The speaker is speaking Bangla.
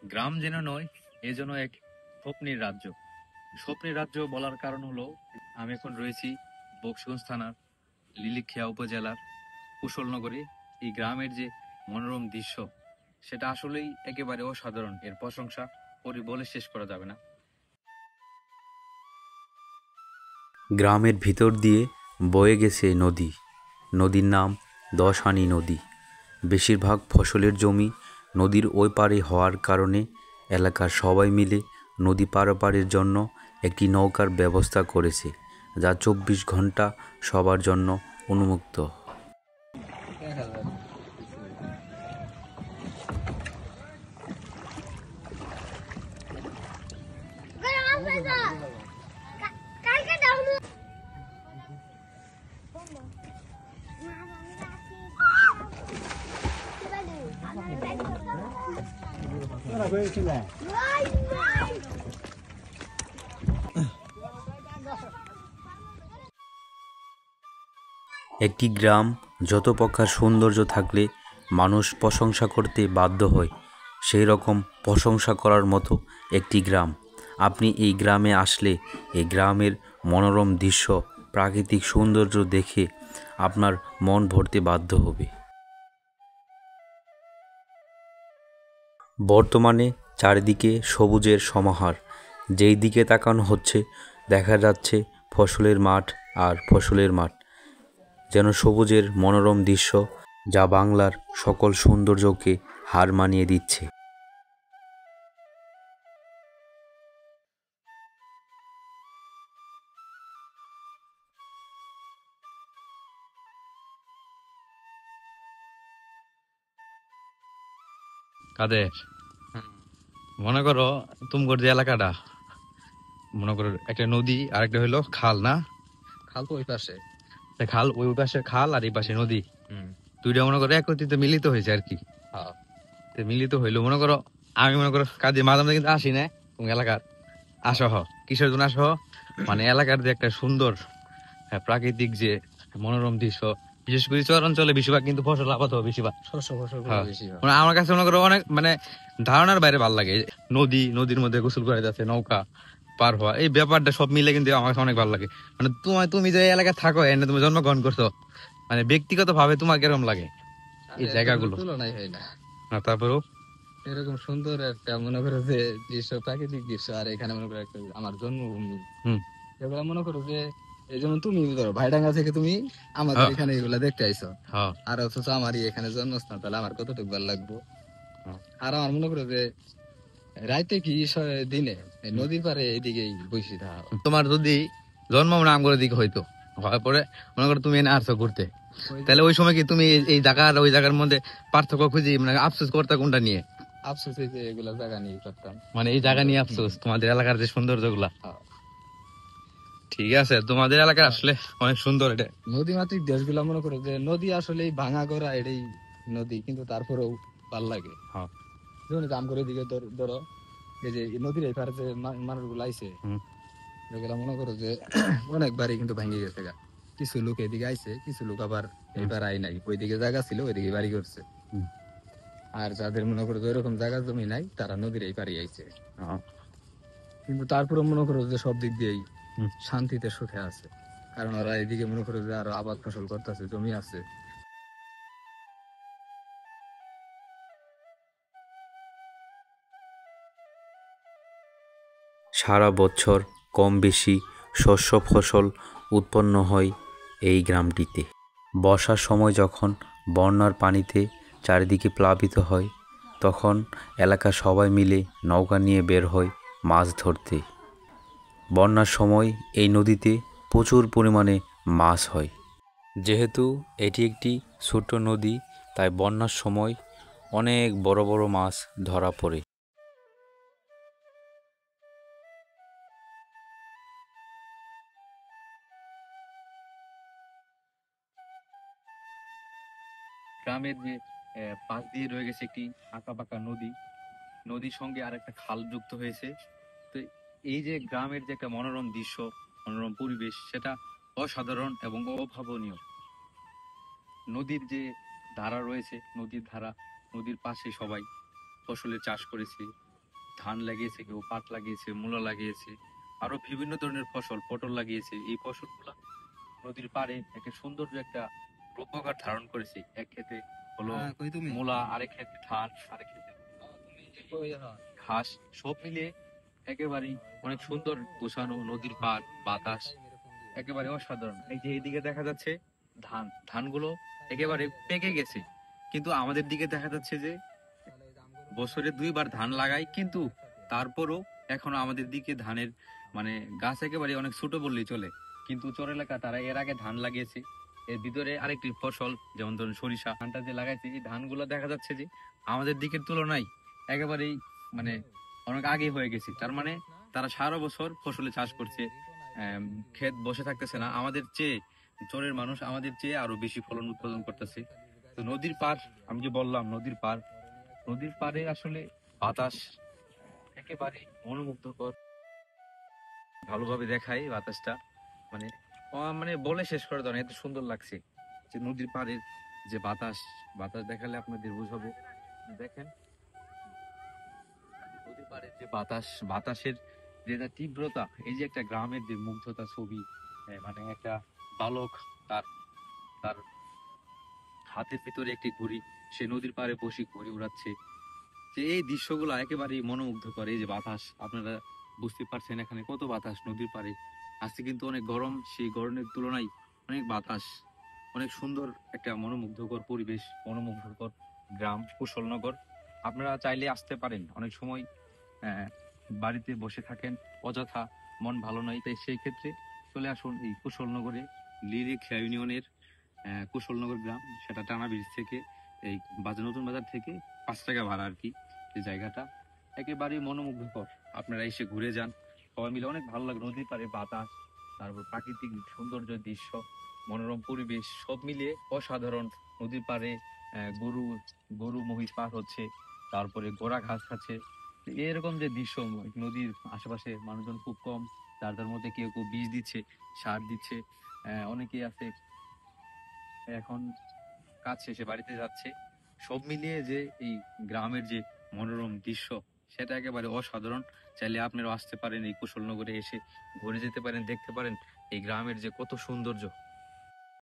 গ্রাম যেন নয়, এ যেন এক স্বপ্নের রাজ্য। স্বপ্নের রাজ্য বলার কারণ হলো, আমি এখন রয়েছি বকশীগঞ্জ থানার লিলিখিয়া উপজেলার কুশলনগরে। এই গ্রামের যে মনোরম দৃশ্য, সেটা আসলেই একেবারে অসাধারণ। এর প্রশংসা করে বলে শেষ করা যাবে না। গ্রামের ভিতর দিয়ে বয়ে গেছে নদী। নদীর নাম দশহানি নদী। বেশিরভাগ ফসলের জমি নদীর ওই পারে হওয়ার কারণে এলাকার সবাই মিলে নদী পারাপারের জন্য একটি নৌকার ব্যবস্থা করেছে, যা 24 ঘন্টা সবার জন্য উন্মুক্ত। একটি গ্রাম যত প্রকার সৌন্দর্য থাকলে মানুষ প্রশংসা করতে বাধ্য হয়, সেই রকম প্রশংসা করার মতো একটি গ্রাম। আপনি এই গ্রামে আসলে এই গ্রামের মনোরম দৃশ্য, প্রাকৃতিক সৌন্দর্য দেখে আপনার মন ভরতে বাধ্য হবে। বর্তমানে চারিদিকে সবুজের সমাহার। যেই দিকে তাকানো হচ্ছে দেখা যাচ্ছে ফসলের মাঠ আর ফসলের মাঠ, যেন সবুজের মনোরম দৃশ্য, যা বাংলার সকল সৌন্দর্যকে হার মানিয়ে দিচ্ছে। কাদের মনে করো, তুমগর যে এলাকাটা, মনে করো একটা নদী আর একটা হইলো খাল, না? খাল তো ওই পাশে। খাল ওই পাশে, খাল আর এই পাশে নদী, দুইটা মনে করো একত্রিত মিলিত হয়েছে আর কি। তো মিলিত হইলো, মনে করো আমি মনে করো কাজে মাঝে মাঝে কিন্তু আসি না তুমি এলাকার। আসো হ, কিসের জন্য আসো? মানে এলাকার যে একটা সুন্দর প্রাকৃতিক যে মনোরম দৃশ্য, বিশেষ করে চরাঞ্চলে বেশিরভাগ কিন্তু ফসল আবাদ হবে বেশিরভাগ। মানে আমার কাছে মনে করো অনেক মানে ধারণার বাইরে ভালো লাগে। নদীর মধ্যে গোসল করে যাচ্ছে, নৌকা পার হওয়া, এই ব্যাপারটা সব মিলে কিন্তু আমার কাছে অনেক ভালো লাগে। মানে তুমি যে এলাকায় থাকো, এনে তুমি জন্মগ্রহণ করছো, মানে ব্যক্তিগত ভাবে তোমার কিরকম লাগে এই জায়গাগুলো? তুলনাই হয় না। তারপরেও এরকম সুন্দর একটা মনে করো যে দৃশ্য, প্রাকৃতিক দৃশ্য, আর এখানে মনে করো একটা আমার জন্মভূমি, এগুলা মনে করো যে এই যেমন তুমি ধরো ভাইডাঙ্গা থেকে তুমি আমাদের এখানে এগুলা দেখতে আইছো, আর অথচ আমারই এখানে জন্মস্থান, তাহলে আমার কতটুকু ভালো লাগবো। আর আমার মনে করো যে রাইতে কি দিনে নদীর পারে এইদিকেই বসে থাকা। তোমার যদি জন্ম নাম করে দিকে হইতো, হওয়ার পরে মনে করো তুমি এনে আসছো ঘুরতে, তাহলে ওই সময় কি তুমি এই জায়গা আর ওই জায়গার মধ্যে পার্থক্য খুঁজি, মানে আফসোস করতে কোনটা নিয়ে? আফসোস এই যে এগুলা জায়গা নিয়ে করতাম, মানে এই জায়গা নিয়ে আফসোস, তোমাদের এলাকার যে সৌন্দর্য গুলা। ঠিক আছে, তোমাদের এলাকা আসলে অনেক সুন্দর। এটা নদী মাতৃক দেশগুলা মনে করো যে নদী আসলে ভাঙা গড়া এটাই নদী, কিন্তু তারপরেও ভাল লাগে। যেমন কাম করে দিকে ধরো এই যে নদীর এই পারে যে মানুষগুলো আইছে, এগুলা মনে করো যে অনেকবারই কিন্তু ভেঙে গেছে গা। কিছু লোক এদিকে আইছে, কিছু লোক আবার এইবার আই নাই, ওইদিকে জায়গা ছিল ওইদিকে বাড়ি করছে। আর যাদের মনে করো যে এরকম জায়গা জমি নাই, তারা নদীর এই পারে আইছে। কিন্তু তারপরে মনে করো যে সব দিক দিয়েই শান্তিতে সুখে আছে, কারণ ওরা এদিকে মনে করো যে আরো আবাদ ফসল করতেছে, জমি আছে। সারা বছর কম বেশি শস্য ফসল উৎপন্ন হয় এই গ্রামটিতে। বর্ষার সময় যখন বন্যার পানিতে চারিদিকে প্লাবিত হয়, তখন এলাকার সবাই মিলে নৌকা নিয়ে বের হয় মাছ ধরতে। বন্যার সময় এই নদীতে প্রচুর পরিমাণে মাছ হয়। যেহেতু এটি একটি ছোট্ট নদী, তাই বন্যার সময় অনেক বড় বড় মাছ ধরা পড়ে। গ্রামের যে পাশ দিয়ে রয়ে গেছে একটি আঁকা বাঁকা নদী, নদীর সঙ্গে আর একটা খাল যুক্ত হয়েছে। তো এই যে গ্রামের যে একটা মনোরম দৃশ্য, মনোরম পরিবেশ, সেটা অসাধারণ এবং অভাবনীয়। নদীর যে ধারা রয়েছে, নদীর ধারা, নদীর পাশে সবাই ফসলের চাষ করেছে, ধান লাগিয়েছে, কেউ পাট লাগিয়েছে, মূলা লাগিয়েছে, আরো বিভিন্ন ধরনের ফসল, পটল লাগিয়েছে। এই ফসলগুলা নদীর পাড়ে একটা সৌন্দর্য, একটা রূপকার ধারণ করেছে। এক ক্ষেতে হলো কই তুমি মূলা, আরেক ক্ষেতে ধান, আরেক ক্ষেতে ঘাস, সব মিলিয়ে একেবারেই অনেক সুন্দর গোছানো নদীর পাড়, বাতাস একেবারে অসাধারণ। এই যে এইদিকে দেখা যাচ্ছে ধানগুলো একেবারে পেকে গেছে, কিন্তু আমাদের দিকে দেখা যাচ্ছে যে বছরে 2 বার ধান লাগাই, কিন্তু তারপরও এখনো আমাদের দিকে ধানের মানে গাছ একেবারে অনেক ছোট বললেই চলে। কিন্তু চর এলাকা তারা এর আগে ধান লাগিয়েছে, এর ভিতরে আরেকটি ফসল যেমন ধরুন সরিষা ধানটা যে লাগাইছে, এই ধানগুলো দেখা যাচ্ছে যে আমাদের দিকের তুলনায় একেবারেই মানে অনেক আগে হয়ে গেছে। তার মানে তারা সারা বছর ফসলে চাষ করছে, ক্ষেত বসে থাকতেছে না। আমাদের চেয়ে চরের মানুষ আমাদের চেয়ে আরো বেশি ফলন উৎপাদন করতেছে। তো নদীর পাড়, আমি যে বললাম নদীর পাড়ে আসলে বাতাস একেবারে মনোমুগ্ধকর, ভালোভাবে দেখায় বাতাসটা, মানে মানে বলে শেষ করে দেওয়া, এত সুন্দর লাগছে যে নদীর পাড়ের যে বাতাস। বাতাস দেখালে আপনাদের বুঝাবো, দেখেন নদীর পাড়ের যে বাতাসের যে একটা তীব্রতা, এই যে একটা গ্রামের যে মুগ্ধতা ছবি, মানে একটা বালক তার তার হাতের ভিতরে একটি ঘুড়ি, সে নদীর পাড়ে বসে ঘুড়ি উড়াচ্ছে। যে এই দৃশ্যগুলো একেবারেই মনোমুগ্ধ করে। এই যে বাতাস, আপনারা বুঝতে পারছেন এখানে কত বাতাস নদীর পাড়ে। আজকে কিন্তু অনেক গরম, সেই গরমের তুলনায় অনেক বাতাস, অনেক সুন্দর একটা মনোমুগ্ধকর পরিবেশ, মনোমুগ্ধকর গ্রাম কুশলনগর। আপনারা চাইলে আসতে পারেন। অনেক সময় বাড়িতে বসে থাকেন, অযথা মন ভালো নয়, তাই সেই ক্ষেত্রে চলে আসুন এই কুশলনগরে, লিরিখা ইউনিয়নের কুশলনগর গ্রাম, সেটা টানা ব্রিজ থেকে এই নতুন বাজার থেকে 5 টাকা ভাড়া আর কি। এই জায়গাটা একেবারেই মনোমুগ্ধকর, আপনারা এসে ঘুরে যান, সবাই মিলে অনেক ভালো লাগে। নদীর পাড়ে বাতাস, তারপর প্রাকৃতিক সৌন্দর্য, দৃশ্য, মনোরম পরিবেশ সব মিলিয়ে অসাধারণ। নদীর পাড়ে গরু গরু মহিষ পার হচ্ছে, তারপরে ঘোড়া ঘাস খাচ্ছে। তো এরকম যে দৃশ্য, নদীর আশেপাশে মানুষজন খুব কম, যার মধ্যে কেউ কেউ বীজ দিচ্ছে, সার দিচ্ছে, অনেকেই আছে এখন কাজ শেষে বাড়িতে যাচ্ছে। সব মিলিয়ে যে এই গ্রামের যে মনোরম দৃশ্য, সেটা একেবারে অসাধারণ। চাইলে আপনারাও আসতে পারেন, এই কুশলনগরে এসে ঘুরে যেতে পারেন, দেখতে পারেন এই গ্রামের যে কত সৌন্দর্য।